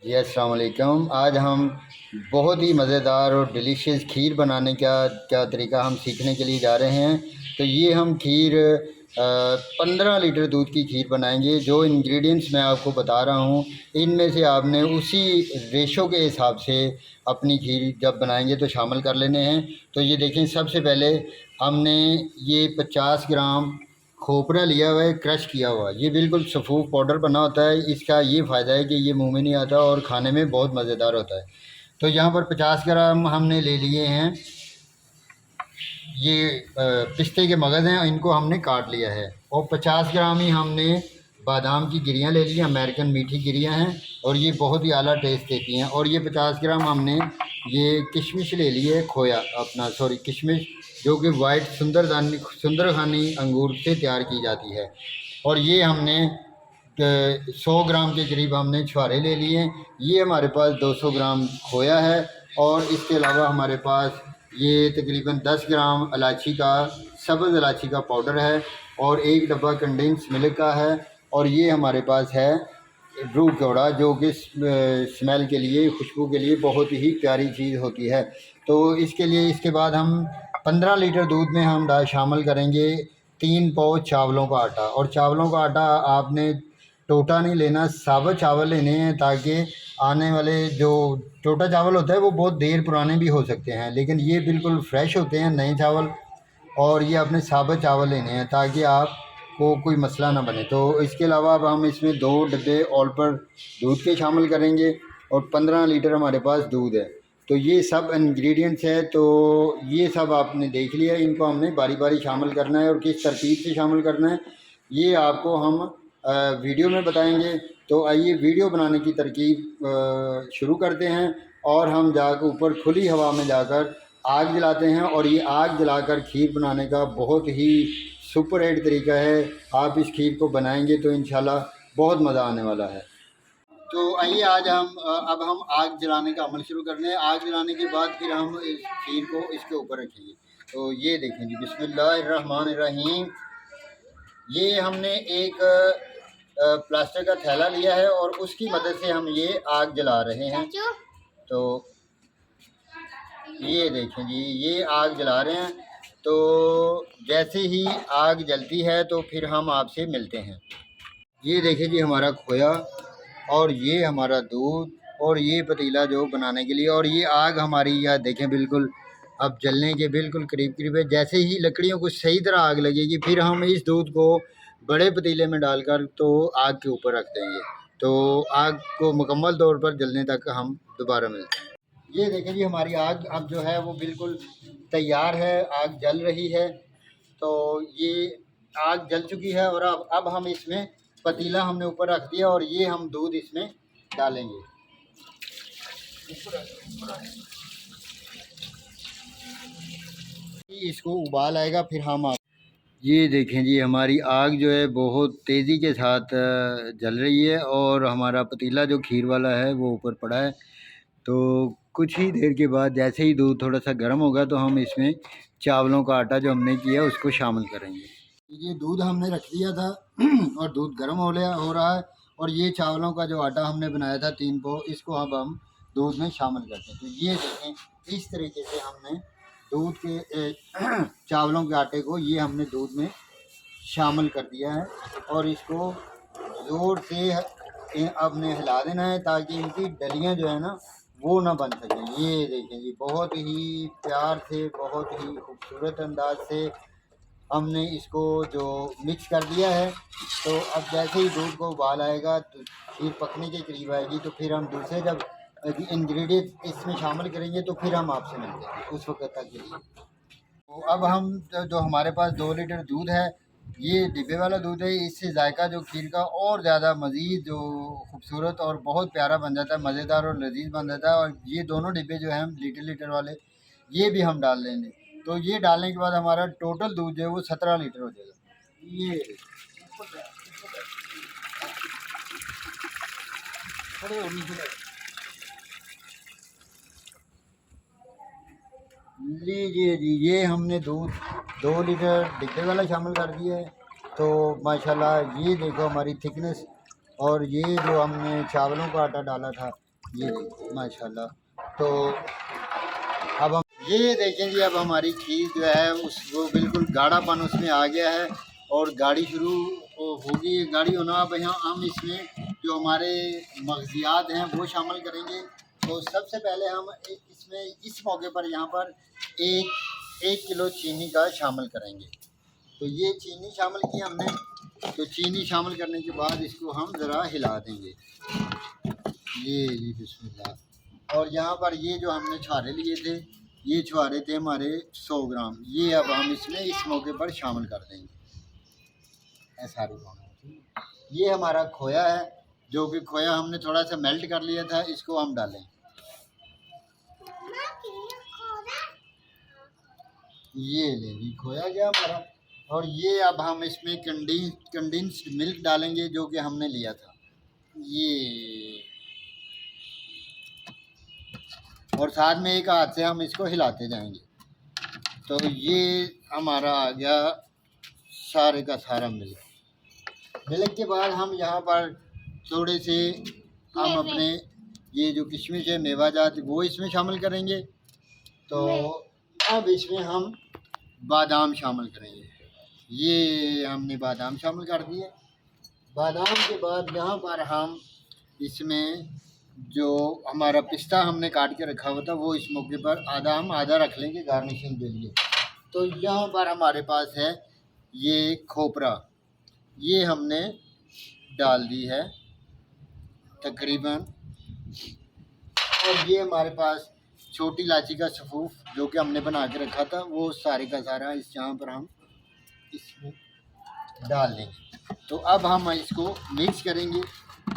जी अस्सलाम वालेकुम। आज हम बहुत ही मज़ेदार और डिलीशियस खीर बनाने का क्या तरीका हम सीखने के लिए जा रहे हैं। तो ये हम खीर 15 लीटर दूध की खीर बनाएंगे। जो इंग्रेडिएंट्स मैं आपको बता रहा हूँ, इनमें से आपने उसी रेशो के हिसाब से अपनी खीर जब बनाएंगे तो शामिल कर लेने हैं। तो ये देखें, सबसे पहले हमने ये 50 ग्राम खोपरा लिया हुआ है, क्रश किया हुआ। ये बिल्कुल सफ़ूफ पाउडर बना होता है। इसका ये फ़ायदा है कि ये मुंह में नहीं आता और खाने में बहुत मज़ेदार होता है। तो यहाँ पर 50 ग्राम हमने ले लिए हैं। ये पिस्ते के मगज़ हैं, इनको हमने काट लिया है। और 50 ग्राम ही हमने बादाम की गिरियाँ ले ली, अमेरिकन मीठी गिरियाँ हैं और ये बहुत ही आला टेस्ट देती हैं। और ये 50 ग्राम हमने ये किशमिश ले ली है, खोया अपना सॉरी किशमिश, जो कि वाइट सुंदरखानी अंगूर से तैयार की जाती है। और ये हमने 100 ग्राम के करीब हमने छुहारे ले लिए हैं। ये हमारे पास 200 ग्राम खोया है। और इसके अलावा हमारे पास ये तकरीबन 10 ग्राम इलायची का, सब्ज़ इलायची का पाउडर है और एक डब्बा कंडेंस मिल्क का है। और ये हमारे पास है रू कौड़ा, जो कि स्मेल के लिए, खुशबू के लिए बहुत ही प्यारी चीज़ होती है। तो इसके लिए इसके बाद हम 15 लीटर दूध में हम शामिल करेंगे 3 पाव चावलों का आटा। और चावलों का आटा आपने टोटा नहीं लेना, साबुत चावल लेने हैं, ताकि आने वाले जो टोटा चावल होता है वो बहुत देर पुराने भी हो सकते हैं, लेकिन ये बिल्कुल फ्रेश होते हैं, नए चावल। और ये अपने साबुत चावल लेने हैं ताकि आपको कोई मसला ना बने। तो इसके अलावा अब हम इसमें 2 डब्बे ऑल पर दूध के शामिल करेंगे और 15 लीटर हमारे पास दूध है। तो ये सब इंग्रेडिएंट्स है। तो ये सब आपने देख लिया, इनको हमने बारी बारी शामिल करना है और किस तरतीब से शामिल करना है ये आपको हम वीडियो में बताएंगे। तो आइए वीडियो बनाने की तरकीब शुरू करते हैं। और हम जाकर ऊपर खुली हवा में जाकर आग जलाते हैं। और ये आग जलाकर खीर बनाने का बहुत ही सुपर हिट तरीका है। आप इस खीर को बनाएंगे तो इंशाल्लाह बहुत मज़ा आने वाला है। तो आइए आज अब हम आग जलाने का अमल शुरू करते हैं। आग जलाने के बाद फिर हम इस खीर को इसके ऊपर रखेंगे। तो ये देखें जी, बिस्मिल्लाहिर्रहमानिर्रहीम। ये हमने एक प्लास्टिक का थैला लिया है और उसकी मदद से हम ये आग जला रहे हैं। तो ये देखें जी, ये आग जला रहे हैं। तो जैसे ही आग जलती है तो फिर हम आपसे मिलते हैं। ये देखें जी, हमारा खोया और ये हमारा दूध और ये पतीला जो बनाने के लिए, और ये आग हमारी यह देखें बिल्कुल अब जलने के बिल्कुल करीब करीब है। जैसे ही लकड़ियों को सही तरह आग लगेगी फिर हम इस दूध को बड़े पतीले में डालकर तो आग के ऊपर रख देंगे। तो आग को मुकम्मल तौर पर जलने तक हम दोबारा मिलते हैं। ये देखें जी, हमारी आग अब जो है वो बिल्कुल तैयार है, आग जल रही है। तो ये आग जल चुकी है और अब हम इसमें पतीला हमने ऊपर रख दिया और ये हम दूध इसमें डालेंगे। इसको उबाल आएगा फिर हम ये देखें जी, हमारी आग जो है बहुत तेज़ी के साथ जल रही है और हमारा पतीला जो खीर वाला है वो ऊपर पड़ा है। तो कुछ ही देर के बाद जैसे ही दूध थोड़ा सा गर्म होगा तो हम इसमें चावलों का आटा जो हमने किया उसको शामिल करेंगे। ये दूध हमने रख दिया था और दूध गर्म हो रहा है। और ये चावलों का जो आटा हमने बनाया था 3 पाव, इसको अब हम दूध में शामिल करते हैं। तो ये देखें, इस तरीके से हमने दूध के चावलों के आटे को ये हमने दूध में शामिल कर दिया है। और इसको ज़ोर से अब ने हिला देना है ताकि इनकी डलियां जो है ना वो ना बन सकें। ये देखें जी, बहुत ही प्यार से, बहुत ही खूबसूरत अंदाज से हमने इसको जो मिक्स कर दिया है। तो अब जैसे ही दूध को उबाल आएगा तो खीर पकने के करीब आएगी तो फिर हम दूसरे जब इंग्रेडिएंट इसमें शामिल करेंगे तो फिर हम आपसे मिलते हैं उस वक्त तक के लिए। तो अब हम जो हमारे पास 2 लीटर दूध है, ये डिब्बे वाला दूध है। इससे जायका जो खीर का और ज़्यादा मज़ीद जो खूबसूरत और बहुत प्यारा बन जाता है, मज़ेदार और लजीज बन जाता है। और ये दोनों डिब्बे जो हैं हम लीटर वाले, ये भी हम डाल लेंगे। तो ये डालने के बाद हमारा टोटल दूध जो है वो 17 लीटर हो जाएगा। ये लीजिए जी, ये हमने दूध 2 लीटर डिब्बे वाला शामिल कर दिया है। तो माशाल्लाह ये देखो हमारी थिकनेस। और ये जो हमने चावलों का आटा डाला था ये देखो माशाल्लाह। तो अब हम ये देखें जी, अब हमारी खीर जो है उस वो बिल्कुल गाढ़ापन उसमें आ गया है और गाढ़ी शुरू होगी। गाढ़ी होना, अब यहाँ हम इसमें जो हमारे मगजियात हैं वो शामिल करेंगे। तो सबसे पहले हम इसमें इस मौके पर यहाँ पर एक किलो चीनी का शामिल करेंगे। तो ये चीनी शामिल की हमने। तो चीनी शामिल करने के बाद इसको हम ज़रा हिला देंगे। ये जी बिस्मिल्लाह। और यहाँ पर ये जो हमने छुहारे लिए थे, ये छुहारे थे हमारे 100 ग्राम। ये अब हम इसमें इस मौके पर शामिल कर देंगे। ऐसा ये हमारा खोया है, जो कि खोया हमने थोड़ा सा मेल्ट कर लिया था, इसको हम डालें। ये ले भी खोया गया हमारा। और ये अब हम इसमें कंडेंस्ड मिल्क डालेंगे जो कि हमने लिया था। ये और साथ में एक हाथ से हम इसको हिलाते जाएंगे। तो ये हमारा आ गया सारे का सारा मिल्क के बाद हम यहाँ पर थोड़े से हम अपने ये जो किशमिश है, मेवा जात, वो इसमें शामिल करेंगे। तो अब इसमें हम बादाम शामिल करेंगे। ये हमने बादाम शामिल कर दिए। बादाम के बाद यहाँ पर हम इसमें जो हमारा पिस्ता हमने काट के रखा हुआ था वो इस मौके पर आधा रख लेंगे गार्निशिंग के लिए। तो यहाँ पर हमारे पास है ये खोपरा, ये हमने डाल दी है तकरीबन। और ये हमारे पास छोटी इलायची का सफूफ जो कि हमने बना के रखा था, वो सारे का सारा इस यहाँ पर हम इसमें डाल देंगे। तो अब हम इसको मिक्स करेंगे।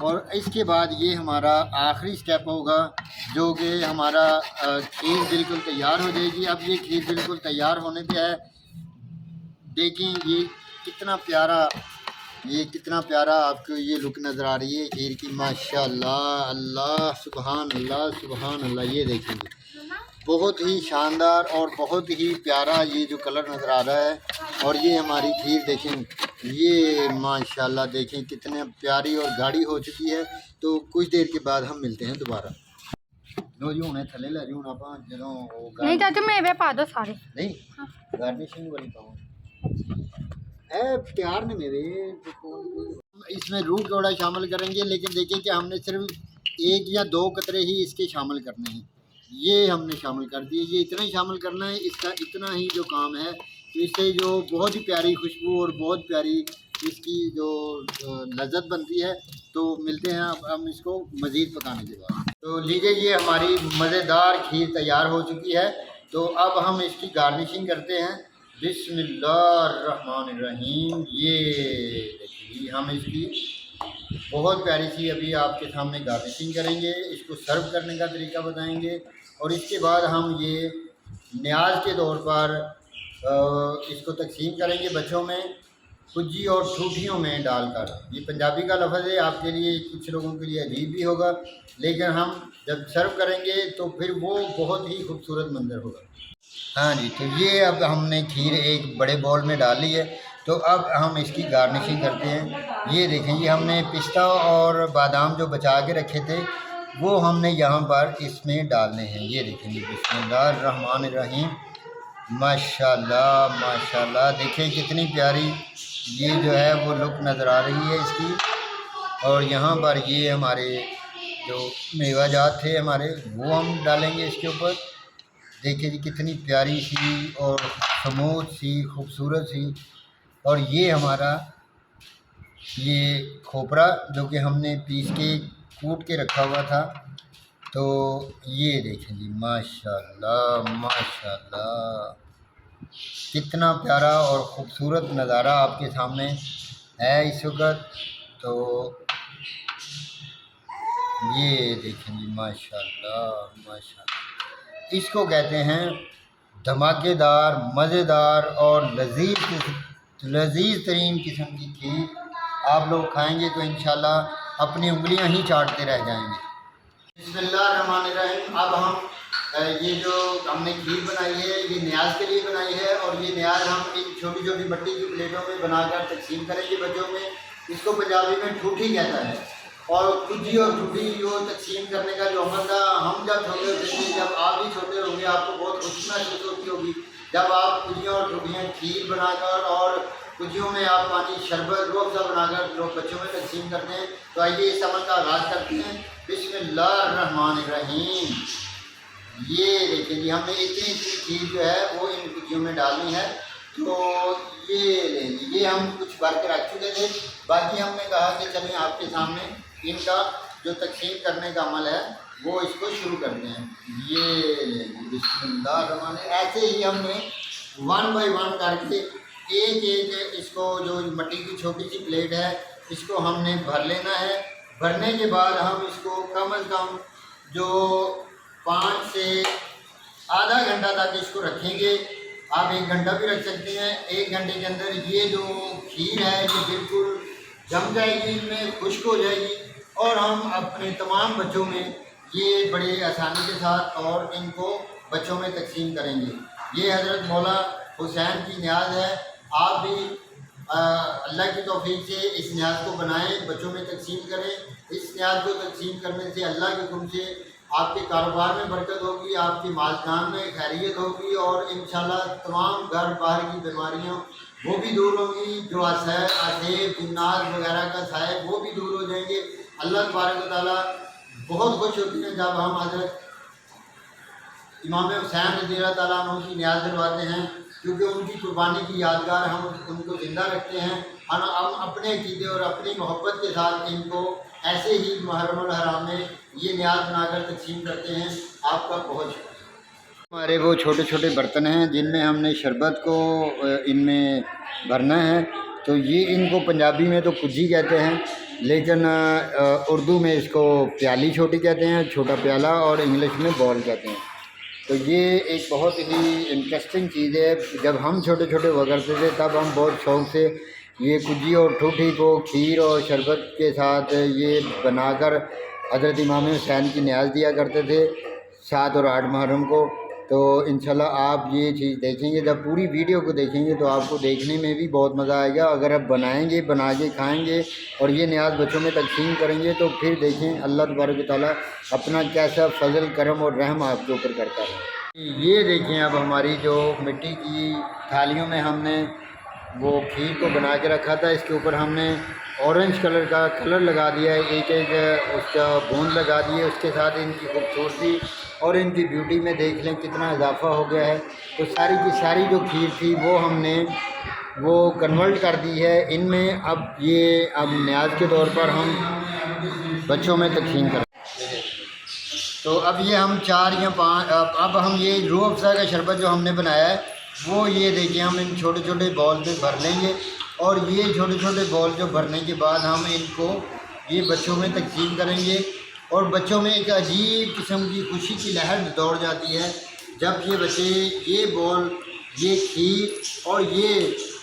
और इसके बाद ये हमारा आखिरी स्टेप होगा, जो कि हमारा खीर बिल्कुल तैयार हो जाएगी। अब ये खीर बिल्कुल तैयार होने पे है। देखें ये कितना प्यारा आपको ये लुक नज़र आ रही है खीर की। माशाल्लाह, अल्लाह सुभान अल्लाह सुभान अल्लाह। ये देखेंगे बहुत ही शानदार और बहुत ही प्यारा ये जो कलर नज़र आ रहा है। और ये हमारी खीर देखें, ये माशाल्लाह देखें कितने प्यारी और गाढ़ी हो चुकी है। तो कुछ देर के बाद हम मिलते हैं दोबारा। लो जी हुणे थले लै जी हुण आपां जदों नहीं चाचा मेवे पा दो सारे। नहीं गार्निशिंग वाली पाओ है प्यार ने मेरे। इसमें रूह कौड़ा शामिल करेंगे, लेकिन देखें कि हमने सिर्फ 1 या 2 कतरे ही इसके शामिल करने हैं। ये हमने शामिल कर दिए। ये इतना ही शामिल करना है, इसका इतना ही जो काम है। तो इससे जो बहुत ही प्यारी खुशबू और बहुत प्यारी इसकी जो लज्जत बनती है। तो मिलते हैं अब हम इसको मज़ीद पकाने के बाद। तो लीजिए ये हमारी मज़ेदार खीर तैयार हो चुकी है। तो अब हम इसकी गार्निशिंग करते हैं। बिस्मिल्लाहिर्रहमानिर्रहीम। ये देखिए हम इसकी बहुत प्यारी सी अभी आपके सामने गार्निशिंग करेंगे। इसको सर्व करने का तरीका बताएंगे। और इसके बाद हम ये न्याज के तौर पर इसको तकसीम करेंगे बच्चों में, कुज्जी और ठूठियों में डालकर। ये पंजाबी का लफ्ज़ है, आपके लिए कुछ लोगों के लिए अजीब भी होगा, लेकिन हम जब सर्व करेंगे तो फिर वो बहुत ही खूबसूरत मंजर होगा। हाँ जी, तो ये अब हमने खीर एक बड़े बाउल में डाल ली है। तो अब हम इसकी गार्निशिंग करते हैं। ये देखें, ये हमने पिस्ता और बादाम जो बचा के रखे थे वो हमने यहाँ पर इसमें डालने हैं। ये देखें जी बिस्मिल्लाहिर्रहमानिर्रहीम। माशाल्लाह माशाल्लाह, देखें कितनी प्यारी ये जो है वो लुक नज़र आ रही है इसकी। और यहाँ पर ये हमारे जो मेवा जात थे हमारे, वो हम डालेंगे इसके ऊपर। देखिए जी कितनी प्यारी सी और स्मूथ सी खूबसूरत सी। और ये हमारा ये खोपरा जो कि हमने पीस के कूट के रखा हुआ था। तो ये देखें जी माशाल्लाह माशाल्लाह, कितना प्यारा और ख़ूबसूरत नज़ारा आपके सामने है इस वक्त। तो ये देखें जी माशाल्लाह माशाल्लाह, इसको कहते हैं धमाकेदार, मज़ेदार और लजीज़ तरीन किस्म की खीर। आप लोग खाएंगे तो इंशाल्लाह अपनी उंगलियां ही चाटते रह जाएंगे। बिस्मिल्लाहिर्रहमानिर्रहीम। अब हम ये जो हमने खीर बनाई है ये न्याज के लिए बनाई है। और ये न्याज हम इन छोटी छोटी मिट्टी की प्लेटों में बनाकर तकसीम करेंगे बच्चों में। इसको पंजाबी में ठूठी कहता है। और कुजी और टूटी जो तकसीम करने का जो अमल था, हम जब छोटे होते थे, जब आप भी छोटे होंगे आपको बहुत खुशी महसूस होती होगी जब आप कुजियाँ और टूटियाँ खीर बनाकर और कुजियों में आप पानी शरबत रूह अफ़ज़ा बनाकर लोग बच्चों में तकसीम करते हैं। तो आइए इस अमल का आगाज़ करते हैं। बिस्मिल्लाहिर्रहमानिर्रहीम। ये देखिए जी, हमने इतनी इतनी चीज़ जो है वो इन कुजियों में डालनी है। तो ये ले लीजिए, ये हम कुछ भर के रख चुके थे, बाकी हमने कहा कि चलिए आपके सामने इनका जो तकसीम करने का अमल है वो इसको शुरू करते हैं। ये ले लीजिए, बिस्मिल्लाह। ऐसे ही हमने 1 बाय 1 करके एक एक इसको, जो मिट्टी की छोटी सी प्लेट है, इसको हमने भर लेना है। भरने के बाद हम इसको कम अज़ कम जो 5 से आधा घंटा तक इसको रखेंगे। आप 1 घंटा भी रख सकते हैं। 1 घंटे के अंदर ये जो खीर है ये बिल्कुल जम जाएगी, इनमें खुश्क हो जाएगी और हम अपने तमाम बच्चों में ये बड़े आसानी के साथ और इनको बच्चों में तकसीम करेंगे। ये हज़रत मौला हुसैन की न्याज है। आप भी अल्लाह की तौफीक से इस न्याज को बनाएं, बच्चों में तकसीम करें। इस न्याज को तकसीम करने से अल्लाह के हुक्म से आपके कारोबार में बरकत होगी, आपकी मालजान में खैरियत होगी और इंशाल्लाह तमाम घर बाहर की बीमारियाँ वो भी दूर होंगी। जो असेब जिन्नात वगैरह का साय वो भी दूर हो जाएंगे। अल्लाह तबारक व तआला बहुत खुश होती है जब हम हज़रत इमाम हुसैन रज़ियल्लाहु ताला अन्हु की न्याज दिलवाते हैं, क्योंकि उनकी कुर्बानी की यादगार हम उनको ज़िंदा रखते हैं। हम अपने अक़ीदे और अपनी मोहब्बत के साथ इनको ऐसे ही मुहर्रमुल हराम में ये न्याज बनाकर तकसीम करते हैं। आपका बहुत शुक्रिया। हमारे वो छोटे छोटे बर्तन हैं जिनमें हमने शरबत को इनमें भरना है। तो ये इनको पंजाबी में तो कुज्जी कहते हैं, लेकिन उर्दू में इसको प्याली छोटी कहते हैं, छोटा प्याला, और इंग्लिश में बॉल कहते हैं। तो ये एक बहुत ही इंटरेस्टिंग चीज़ है। जब हम छोटे छोटे हुआ करते थे तब हम बहुत शौक़ से ये कुजी और ठूठी को खीर और शरबत के साथ ये बनाकर हज़रत इमाम हुसैन की न्याज दिया करते थे 7 और 8 मुहर्रम को। तो इंशाल्लाह आप ये चीज़ देखेंगे, जब पूरी वीडियो को देखेंगे तो आपको देखने में भी बहुत मज़ा आएगा। अगर आप बनाएंगे, बना के खाएंगे और ये न्याज बच्चों में तकसीम करेंगे तो फिर देखें अल्लाह तबारक व तआला अपना कैसा फजल करम और रहम आपके ऊपर करता है। ये देखें, अब हमारी जो मिट्टी की थालियों में हमने वो खीर को बना के रखा था, इसके ऊपर हमने ऑरेंज कलर का कलर लगा दिया है, एक एक उसका बूंद लगा दी है। उसके साथ इनकी खूबसूरती और इनकी ब्यूटी में देख लें कितना इजाफा हो गया है। तो सारी की सारी जो खीर थी वो हमने वो कन्वर्ट कर दी है इनमें। अब न्याज के तौर पर हम बच्चों में तकसीम करें। तो अब ये हम 4 या 5 अब हम ये रूह अफ़ज़ा का शरबत जो हमने बनाया है वो ये देखिए हम इन छोटे छोटे बॉल में भर लेंगे। और ये छोटे छोटे बॉल जो भरने के बाद हम इनको ये बच्चों में तकसीम करेंगे और बच्चों में एक अजीब किस्म की खुशी की लहर दौड़ जाती है जब ये बच्चे ये बॉल, ये खीर और ये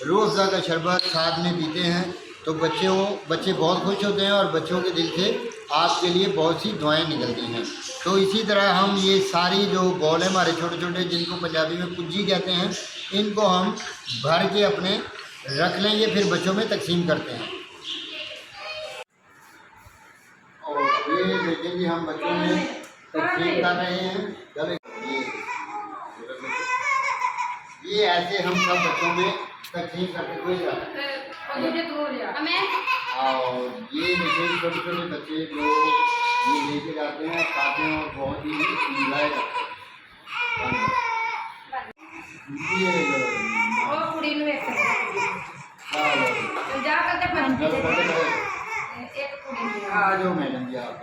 रूह अफ़ज़ा का शरबत साथ में पीते हैं। तो बच्चे बहुत खुश होते हैं और बच्चों के दिल से आपके लिए बहुत सी दुआएं निकलती हैं। तो इसी तरह हम ये सारी जो बॉल हैं हमारे छोटे छोटे, जिनको पंजाबी में कुज्जी कहते हैं, इनको हम भर के अपने रख लेंगे, फिर बच्चों में तकसीम करते हैं। और ये देखिए जी हम बच्चों में तकसीम कर रहे हैं। ये ऐसे हम सब बच्चों में तकसीम करते हुए जा रहे हैं। और ये देखिए छोटे छोटे बच्चे लोग ये लेके जाते हैं, खाते हैं और बहुत ही इंजॉय करते हैं। आ जाओ मैडम जी, आप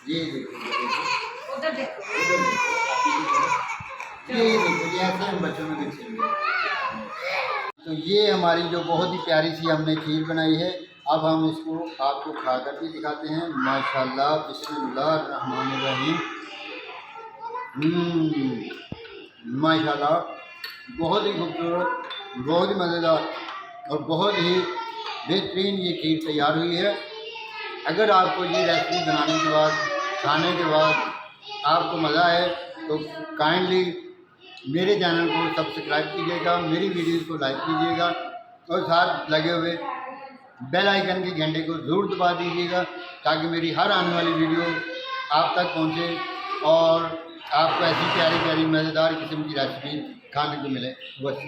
ये देखो उधर देखो, ये देखो, ये ऐसे हम बच्चों में देखेंगे। तो ये हमारी जो बहुत ही प्यारी सी हमने खीर बनाई है, अब हम इसको आपको खा कर भी दिखाते हैं। माशाल्लाह, बिस्मिल्लाहिर्रहमानिर्रहीम। माशाल्लाह, बहुत ही खूबसूरत, बहुत ही मज़ेदार और बहुत ही बेहतरीन ये खीर तैयार हुई है। अगर आपको ये रेसिपी बनाने के बाद, खाने के बाद आपको मज़ा आए तो काइंडली मेरे चैनल को सब्सक्राइब कीजिएगा, मेरी वीडियोज़ को लाइक कीजिएगा और साथ लगे हुए बेल आइकन के घंटे को ज़रूर दबा दीजिएगा ताकि मेरी हर आने वाली वीडियो आप तक पहुंचे और आपको ऐसी प्यारी प्यारी मज़ेदार किस्म की रेसिपी खाने को मिले। वह